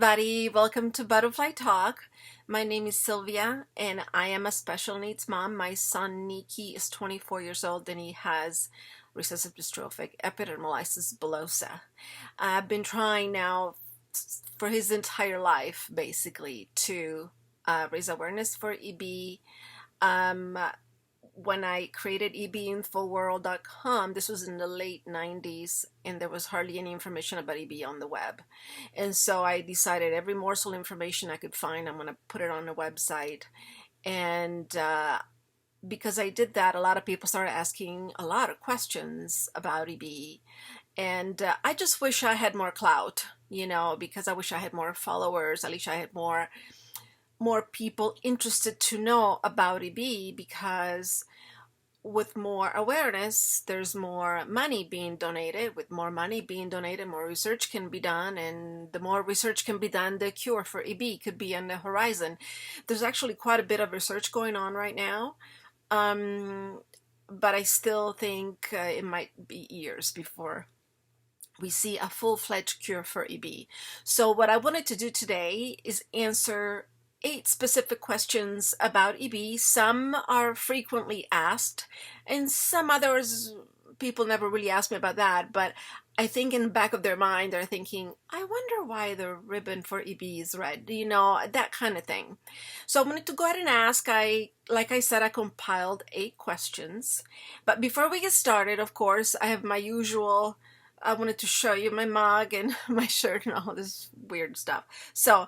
everybody, welcome to Butterfly Talk. My name is Sylvia and I am a special needs mom. My son Nikki is 24 years old and he has recessive dystrophic epidermolysis bullosa. I've been trying now for his entire life basically to raise awareness for EB. When I created ebinfoworld.com, this was in the late 90s, and there was hardly any information about EB on the web. And so I decided every morsel of information I could find, I'm going to put it on the website. And because I did that, a lot of people started asking a lot of questions about EB. And I just wish I had more clout, because I wish I had more followers. At least I had more people interested to know about EB, because with more awareness, there's more money being donated. With more money being donated, more research can be done, and the more research can be done, the cure for EB could be on the horizon. There's actually quite a bit of research going on right now, but I still think it might be years before we see a full-fledged cure for EB. So what I wanted to do today is answer 8 specific questions about EB. Some are frequently asked, and some others people never really ask me about that, but I think in the back of their mind they're thinking, I wonder why the ribbon for EB is red, that kind of thing. So I wanted to go ahead and ask. Like I said, I compiled 8 questions, but before we get started, of course, I have my usual. I wanted to show you my mug and my shirt and all this weird stuff. So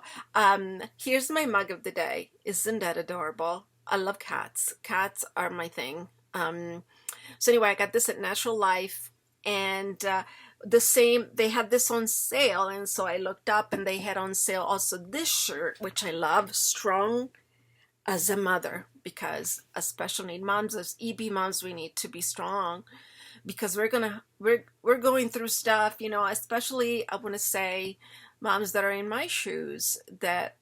here's my mug of the day. Isn't that adorable? I love cats. Cats are my thing. So anyway, I got this at Natural Life, and they had this on sale, and so I looked up and they had on sale also this shirt, which I love, Strong as a Mother, because as special need moms, as EB moms, we need to be strong. Because we're going through stuff, especially I want to say moms that are in my shoes that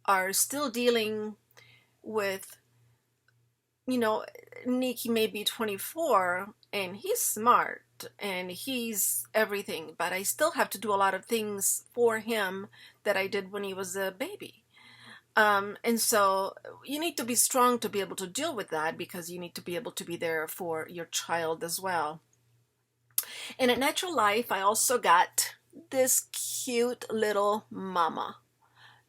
are still dealing with, Nikki may be 24 and he's smart and he's everything, but I still have to do a lot of things for him that I did when he was a baby. And so you need to be strong to be able to deal with that, because you need to be able to be there for your child as well. And at Natural Life, I also got this cute little mama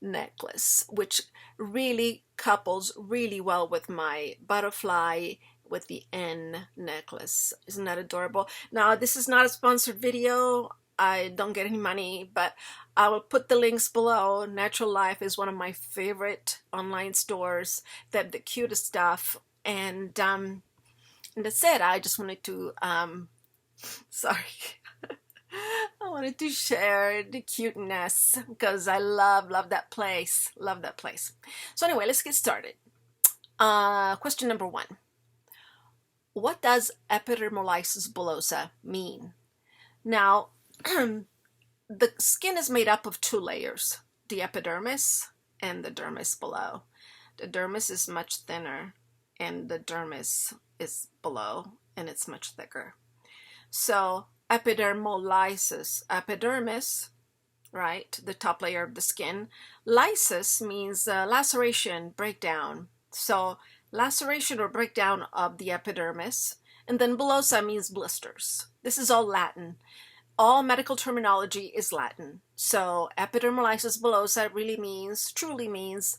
necklace, which really couples really well with my butterfly with the N necklace. Isn't that adorable? Now, this is not a sponsored video. I don't get any money, but I will put the links below. Natural Life is one of my favorite online stores. They have the cutest stuff. And that's it. I just wanted to sorry. I wanted to share the cuteness because I love that place. Love that place. So anyway, let's get started. Question number 1. What does epidermolysis bullosa mean? Now, the skin is made up of 2 layers, the epidermis and the dermis below. The dermis is much thinner and the dermis is below, and it's much thicker. So epidermolysis, epidermis, right, the top layer of the skin. Lysis means laceration, breakdown. So laceration or breakdown of the epidermis. And then bullosa means blisters. This is all Latin. All medical terminology is Latin. So epidermolysis bullosa truly means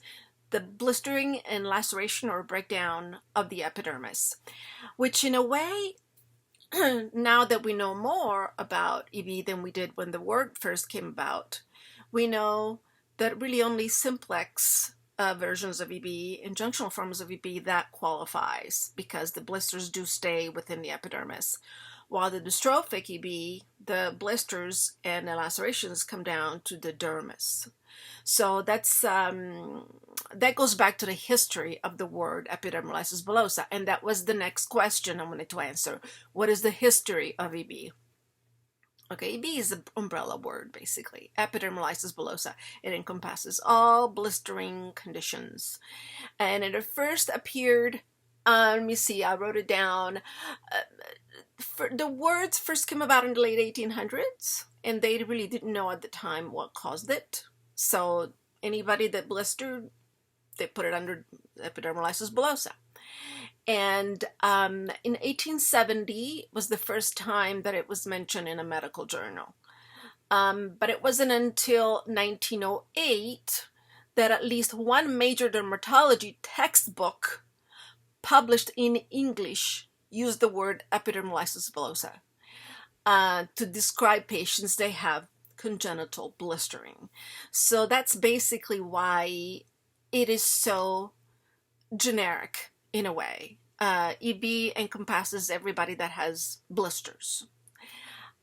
the blistering and laceration or breakdown of the epidermis, which in a way, now that we know more about EB than we did when the word first came about, we know that really only simplex versions of EB and junctional forms of EB that qualifies, because the blisters do stay within the epidermis, while the dystrophic EB, the blisters and the lacerations come down to the dermis. So that's that goes back to the history of the word epidermolysis bullosa, and that was the next question I wanted to answer. What is the history of EB? Okay, EB is the umbrella word, basically. Epidermolysis bullosa. It encompasses all blistering conditions, and it first appeared. Let me see. I wrote it down. The words first came about in the late 1800s, and they really didn't know at the time what caused it. So anybody that blistered, they put it under epidermolysis bullosa. And in 1870 was the first time that it was mentioned in a medical journal. But it wasn't until 1908 that at least one major dermatology textbook published in English used the word epidermolysis bullosa to describe patients that have congenital blistering. So that's basically why it is so generic in a way. EB encompasses everybody that has blisters.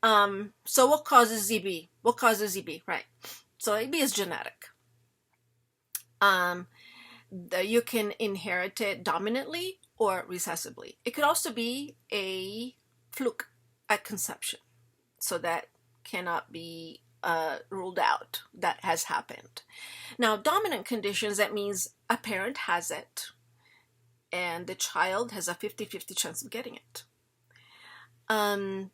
So what causes EB? What causes EB, right? So EB is genetic. You can inherit it dominantly or recessively. It could also be a fluke at conception. So that cannot be ruled out. That has happened. Now, dominant conditions, that means a parent has it and the child has a 50-50 chance of getting it. On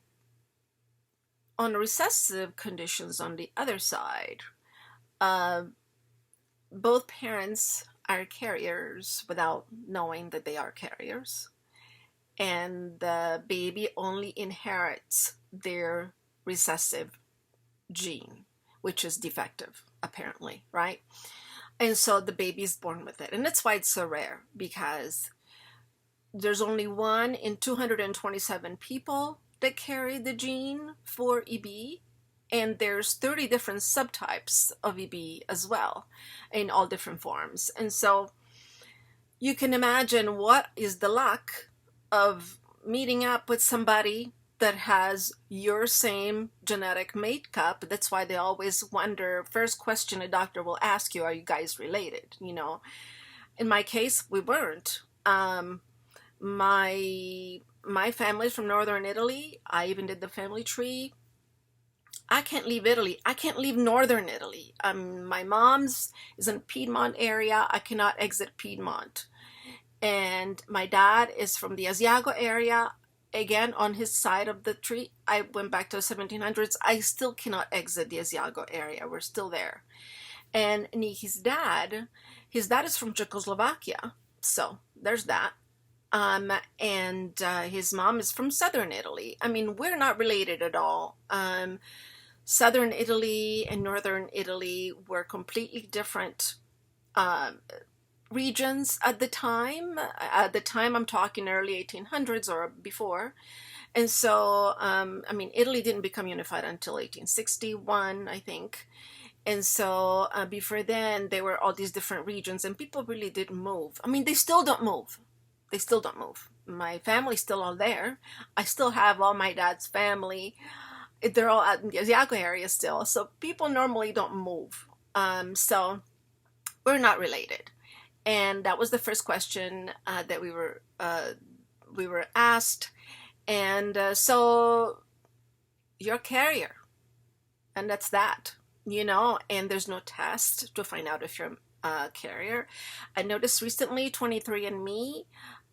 recessive conditions, on the other side, both parents are carriers without knowing that they are carriers, and the baby only inherits their recessive gene, which is defective, apparently, right? And so the baby is born with it. And that's why it's so rare, because there's only 1 in 227 people that carry the gene for EB, and there's 30 different subtypes of EB as well, in all different forms. And so you can imagine what is the luck of meeting up with somebody that has your same genetic makeup. That's why they always wonder, first question a doctor will ask you, are you guys related? You know, in my case, we weren't. My family's from northern Italy. I even did the family tree. I can't leave Italy. I can't leave northern Italy. My mom's is in Piedmont area. I cannot exit Piedmont. And my dad is from the Asiago area. Again, on his side of the tree, I went back to the 1700s. I still cannot exit the Asiago area. We're still there. And his dad is from Czechoslovakia. So there's that. And his mom is from southern Italy. I mean, we're not related at all. Southern Italy and northern Italy were completely different regions at the time. At the time, I'm talking early 1800s or before. And so, I mean, Italy didn't become unified until 1861, I think. And so before then, there were all these different regions, and people really didn't move. I mean, they still don't move. They still don't move. My family's still all there. I still have all my dad's family. They're all out in the Asiago area still. So people normally don't move. So we're not related. And that was the first question that we were asked. And so you're a carrier. And that's that, you know, and there's no test to find out if you're a carrier. I noticed recently 23andMe,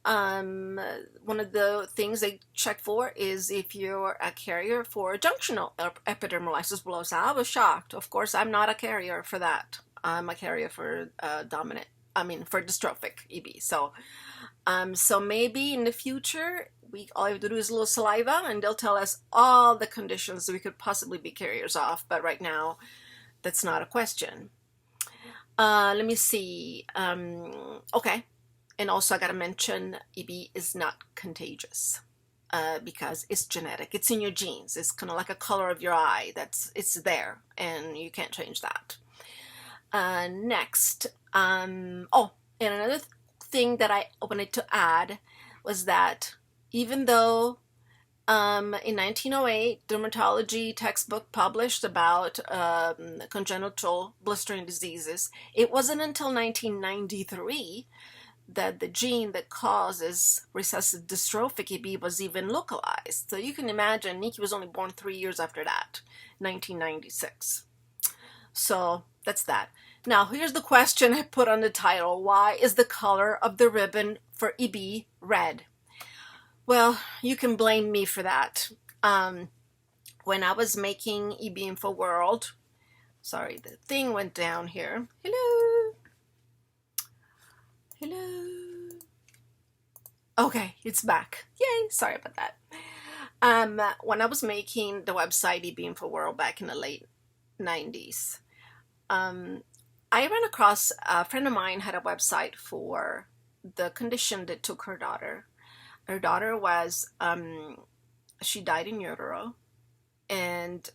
one of the things they check for is if you're a carrier for junctional epidermolysis bullosa. I was shocked. Of course, I'm not a carrier for that. I'm a carrier for for dystrophic EB. So maybe in the future, all you have to do is a little saliva and they'll tell us all the conditions that we could possibly be carriers of. But right now, that's not a question. Let me see. Okay. And also I got to mention EB is not contagious because it's genetic. It's in your genes. It's kind of like a color of your eye. It's there and you can't change that. Next. And another thing that I wanted to add was that even though in 1908, dermatology textbook published about congenital blistering diseases, it wasn't until 1993 that the gene that causes recessive dystrophic EB was even localized. So you can imagine Nikki was only born 3 years after that, 1996. So that's that. Now, here's the question I put on the title. Why is the color of the ribbon for EB red? Well, you can blame me for that. When I was making EB Info World, Sorry, the thing went down here. Hello? Hello? Okay, it's back. Yay, sorry about that. When I was making the website eBeInfoWorld back in the late 90s, um, I ran across a friend of mine had a website for the condition that took her daughter. Her daughter was, she died in utero, and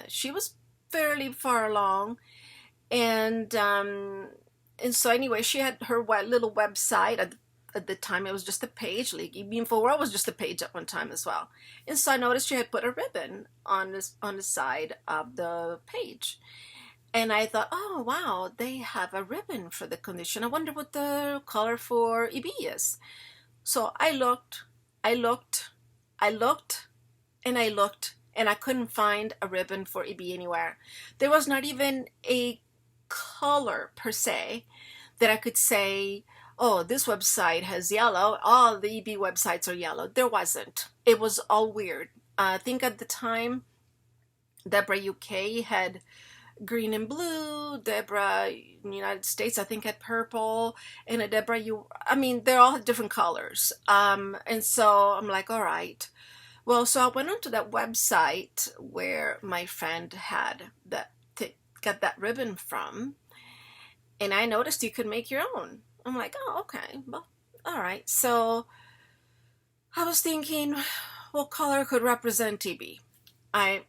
she was fairly far along, and so anyway, she had her little website. At the time, it was just a page. Like eBeInfoWorld was just a page at one time as well. And so I noticed she had put a ribbon on the side of the page. And I thought, oh wow, they have a ribbon for the condition. I wonder what the color for EB is. So I looked, I looked, I looked, and I looked, and I couldn't find a ribbon for EB anywhere. There was not even a color per se that I could say, oh, this website has yellow, all the EB websites are yellow. There wasn't. It was all weird. I think at the time, Deborah UK had green and blue. Deborah in the United States, I think, had purple. And a Deborah, I mean, they're all different colors. And so I'm like, all right. Well, so I went onto that website where my friend had got that ribbon from, and I noticed you could make your own. I'm like, oh, okay, well, all right. So I was thinking, what color could represent TB? I'm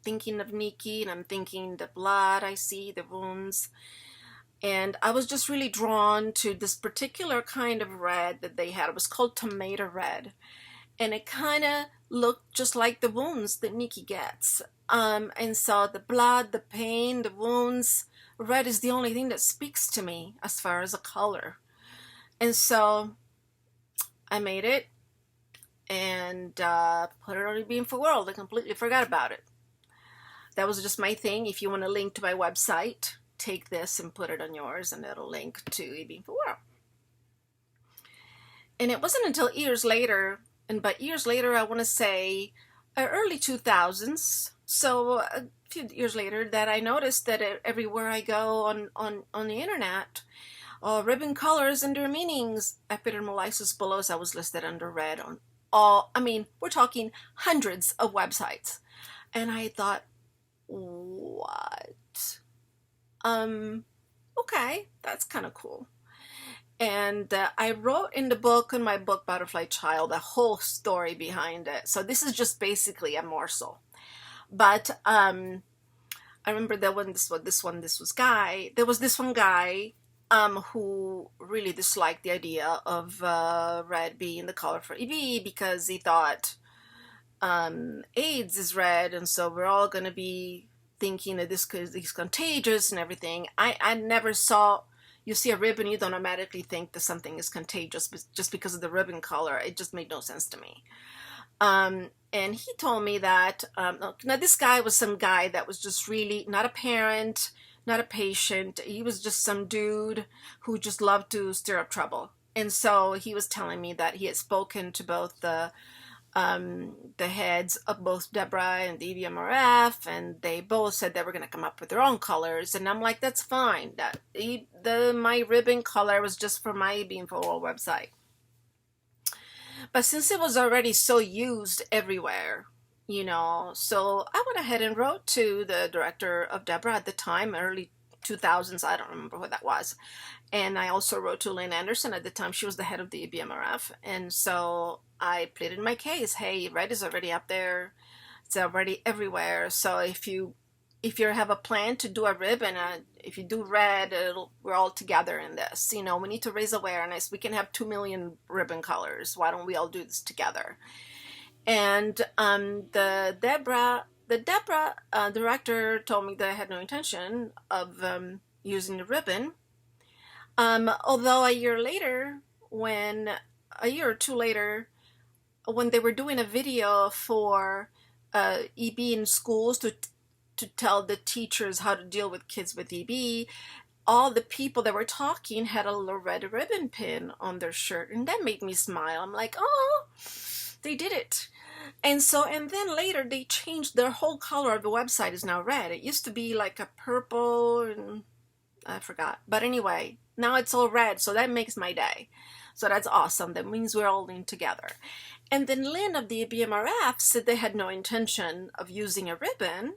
thinking of Nikki, and I'm thinking the blood I see, the wounds. And I was just really drawn to this particular kind of red that they had. It was called tomato red. And it kind of looked just like the wounds that Nikki gets. And so the blood, the pain, the wounds, red is the only thing that speaks to me as far as a color. And so I made it and put it on eBeInfoWorld. I completely forgot about it. That was just my thing. If you want to link to my website, take this and put it on yours, and it'll link to eBeInfoWorld. And it wasn't until years later, and by years later, I want to say early 2000s, so a few years later, that I noticed that everywhere I go on the internet, ribbon colors and their meanings, Epidermolysis Bullosa was listed under red on all, I mean, we're talking hundreds of websites. And I thought, what? Okay, that's kind of cool. And I wrote in the book, in my book, Butterfly Child, a whole story behind it. So this is just basically a morsel. But I remember that when there was this one guy who really disliked the idea of red being the color for EB, because he thought AIDS is red, and so we're all going to be thinking that this is contagious and everything. I never saw, you see a ribbon, you don't automatically think that something is contagious just because of the ribbon color. It just made no sense to me. And he told me that, now this guy was some guy that was just really not a parent, not a patient. He was just some dude who just loved to stir up trouble. And so he was telling me that he had spoken to both the heads of both Deborah and the EBMRF, and they both said they were going to come up with their own colors. And I'm like, that's fine. That my ribbon color was just for my eBeInfoWorld website. But since it was already so used everywhere, so I went ahead and wrote to the director of Deborah at the time, early 2000s, I don't remember what that was. And I also wrote to Lynn Anderson at the time. She was the head of the EBMRF. And so I pleaded my case. Hey, red is already up there. It's already everywhere. So if you have a plan to do a ribbon, if you do red, we're all together in this. We need to raise awareness. We can have 2 million ribbon colors. Why don't we all do this together? And the Deborah director told me that I had no intention of using the ribbon. Although a year or two later, when they were doing a video for EB in schools to tell the teachers how to deal with kids with EB, all the people that were talking had a little red ribbon pin on their shirt, and that made me smile. I'm like, oh, they did it. And so, and then later they changed their whole color of the website is now red. It used to be like a purple and I forgot. But anyway, now it's all red, so that makes my day. So that's awesome. That means we're all in together. And then Lynn of the BMRF said they had no intention of using a ribbon,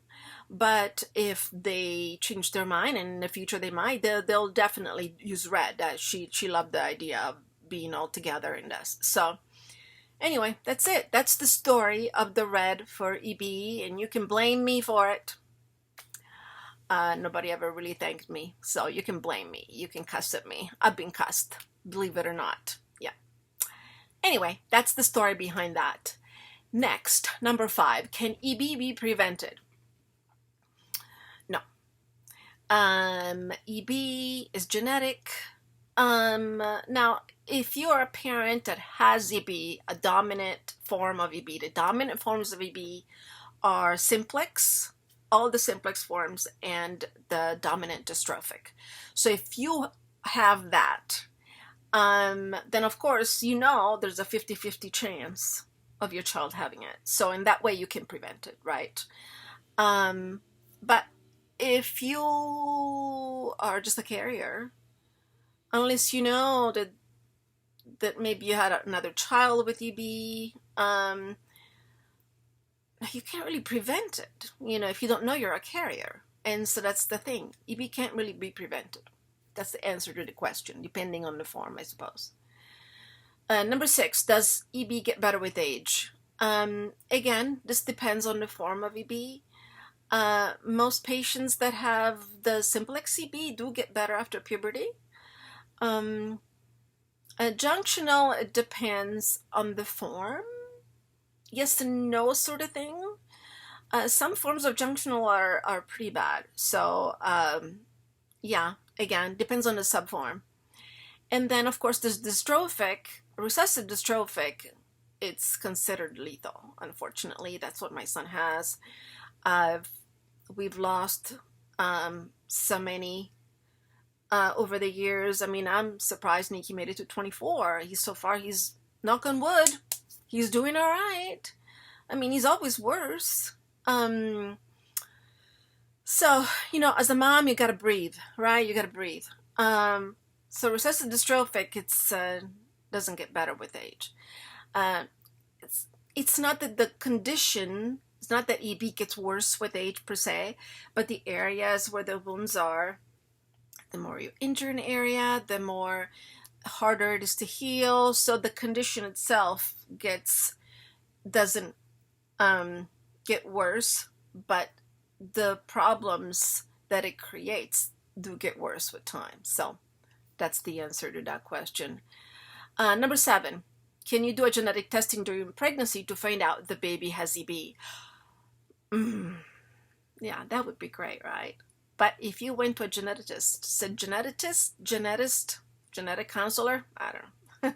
but if they change their mind and in the future they might, they'll definitely use red. She loved the idea of being all together in this. So anyway, that's it. That's the story of the red for EB, and you can blame me for it. Nobody ever really thanked me, so you can blame me. You can cuss at me. I've been cussed, believe it or not. Yeah. Anyway, that's the story behind that. Next, number 5. Can EB be prevented? No. EB is genetic. Now, if you're a parent that has EB, a dominant form of EB, the dominant forms of EB are simplex, all the simplex forms, and the dominant dystrophic. So if you have that, then of course, you know, there's a 50-50 chance of your child having it. So in that way you can prevent it, right? But if you are just a carrier, unless you know that maybe you had another child with EB, you can't really prevent it, you know, if you don't know you're a carrier. And so that's the thing. EB can't really be prevented. That's the answer to the question, depending on the form, I suppose. Number 6, does EB get better with age? Again, this depends on the form of EB. Most patients that have the simplex EB do get better after puberty. Junctional, it depends on the form. Yes and no sort of thing. Some forms of junctional are pretty bad. So, yeah, again, depends on the subform. And then, of course, there's dystrophic, recessive dystrophic. It's considered lethal, unfortunately. That's what my son has. We've lost so many over the years. I mean, I'm surprised Nikki made it to 24. He's knock on wood, he's doing all right. I mean, he's always worse. So, you know, as a mom, you gotta breathe, right? You gotta breathe. So recessive dystrophic, it's doesn't get better with age. It's not that the condition, it's not that EB gets worse with age per se, but the areas where the wounds are, the more you injure an area, the more harder it is to heal. So the condition itself doesn't get worse, but the problems that it creates do get worse with time. So that's the answer to that question. Number 7, can you do a genetic testing during pregnancy to find out if the baby has EB? Yeah, that would be great, right? But if you went to a geneticist, genetic counselor, I don't know.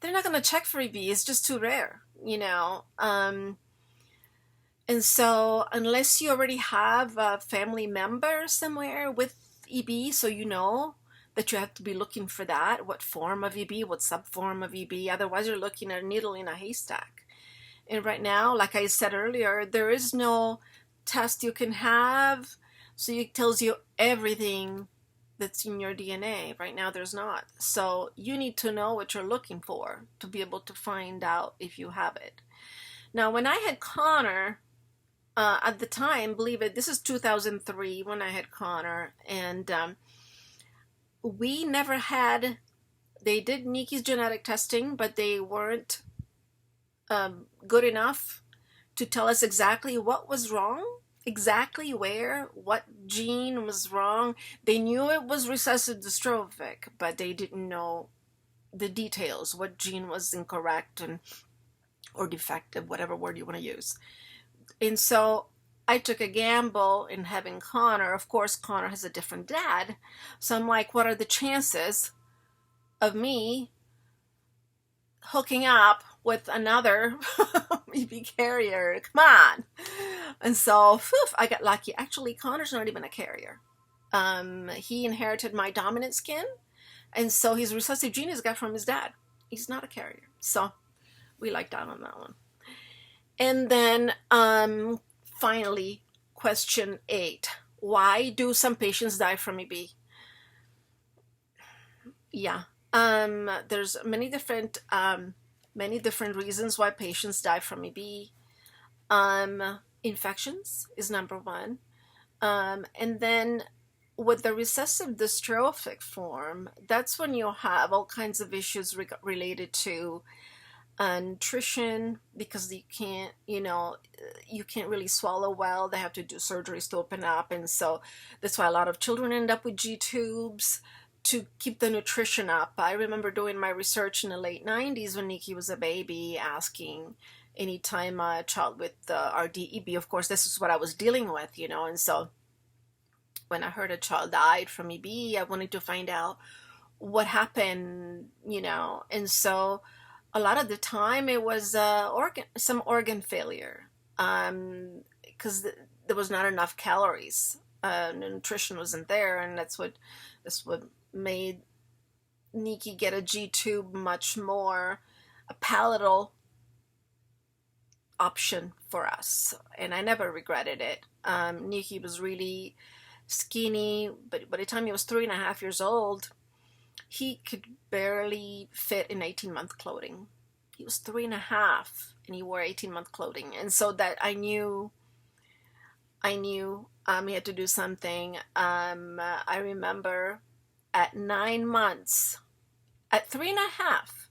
They're not going to check for EB. It's just too rare, you know. And so unless you already have a family member somewhere with EB, so you know that you have to be looking for that, what form of EB, what subform of EB, otherwise you're looking at a needle in a haystack. And right now, like I said earlier, there is no test you can have, so it tells you everything that's in your DNA. Right now there's not. So you need to know what you're looking for to be able to find out if you have it. Now, when I had Connor, at the time, believe it, this is 2003 when I had Connor, and we never had, they did Nikki's genetic testing, but they weren't good enough to tell us exactly what was wrong, exactly where, what gene was wrong. They knew it was recessive dystrophic, but they didn't know the details, what gene was incorrect or defective, whatever word you want to use. And so I took a gamble in having Connor. Of course, Connor has a different dad. So I'm like, what are the chances of me hooking up with another EB carrier? Come on. And so, I got lucky. Actually, Connor's not even a carrier. He inherited my dominant skin. And so his recessive gene is got from his dad. He's not a carrier. So we like that on that one. And then finally, question 8. Why do some patients die from EB? Yeah. There's many different reasons why patients die from EB. Infections is number one. And then with the recessive dystrophic form, that's when you'll have all kinds of issues related to nutrition, because you can't really swallow well. They have to do surgeries to open up, and so that's why a lot of children end up with G tubes to keep the nutrition up. I remember doing my research in the late 90s when Nikki was a baby, asking anytime a child with RDEB, of course this is what I was dealing with, and so when I heard a child died from EB, I wanted to find out what happened, and so a lot of the time it was some organ failure, because there was not enough calories. The nutrition wasn't there, and that's what made Nikki get a G tube much more a palatable option for us, and I never regretted it. Nikki was really skinny, but by the time he was 3.5 years old, he could barely fit in 18-month clothing. He was 3.5 and he wore 18-month clothing, and so that I knew he had to do something. I remember at 9 months, at 3.5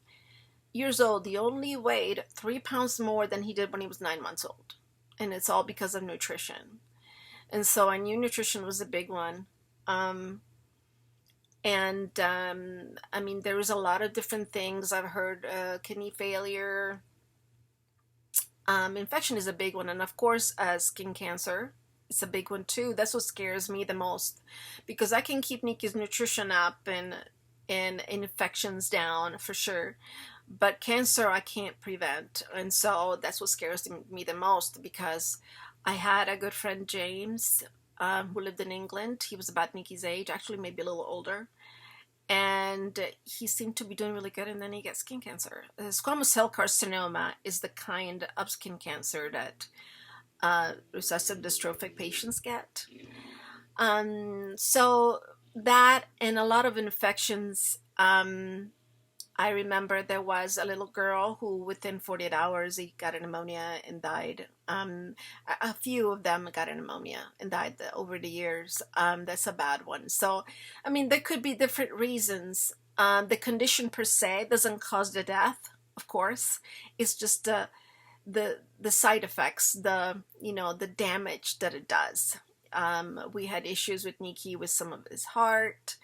years old, he only weighed 3 pounds more than he did when he was 9 months old, and it's all because of nutrition. And so I knew nutrition was a big one. I mean, there was a lot of different things. I've heard kidney failure. Infection is a big one. And of course, skin cancer. It's a big one too. That's what scares me the most, because I can keep Nikki's nutrition up and infections down for sure. But cancer I can't prevent. And so that's what scares me the most, because I had a good friend, James, who lived in England. He was about Nikki's age, actually maybe a little older. And he seemed to be doing really good, and then he gets skin cancer. Squamous cell carcinoma is the kind of skin cancer that recessive dystrophic patients get. So that and a lot of infections. I remember there was a little girl who within 48 hours he got a pneumonia and died. A few of them got a pneumonia and died over the years. That's a bad one. So, I mean, there could be different reasons. The condition per se doesn't cause the death, of course. It's just the side effects, the damage that it does. We had issues with Nikki with some of his heart,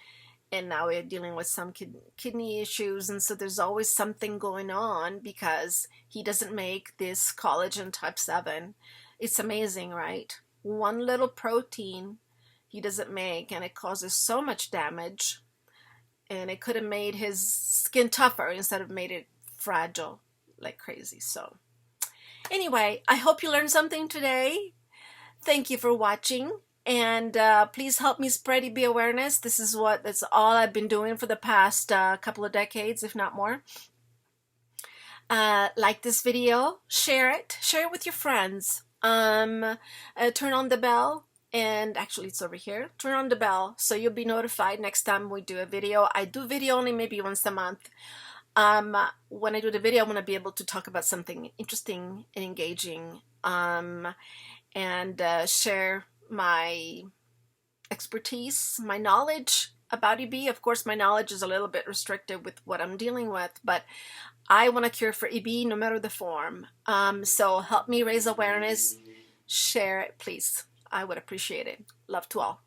and now we're dealing with some kidney issues, and so there's always something going on because he doesn't make this collagen type 7. It's amazing, right? One little protein he doesn't make, and it causes so much damage, and it could have made his skin tougher instead of made it fragile like crazy. So anyway, I hope you learned something today. Thank you for watching. And please help me spread EB awareness. That's all I've been doing for the past couple of decades, if not more. Like this video, share it with your friends. Turn on the bell, and actually it's over here. Turn on the bell so you'll be notified next time we do a video. I do video only maybe once a month. When I do the video, I want to be able to talk about something interesting and engaging, and share my expertise, my knowledge about EB. Of course, my knowledge is a little bit restricted with what I'm dealing with, but I want to cure for EB no matter the form. So help me raise awareness. Share it, please. I would appreciate it. Love to all.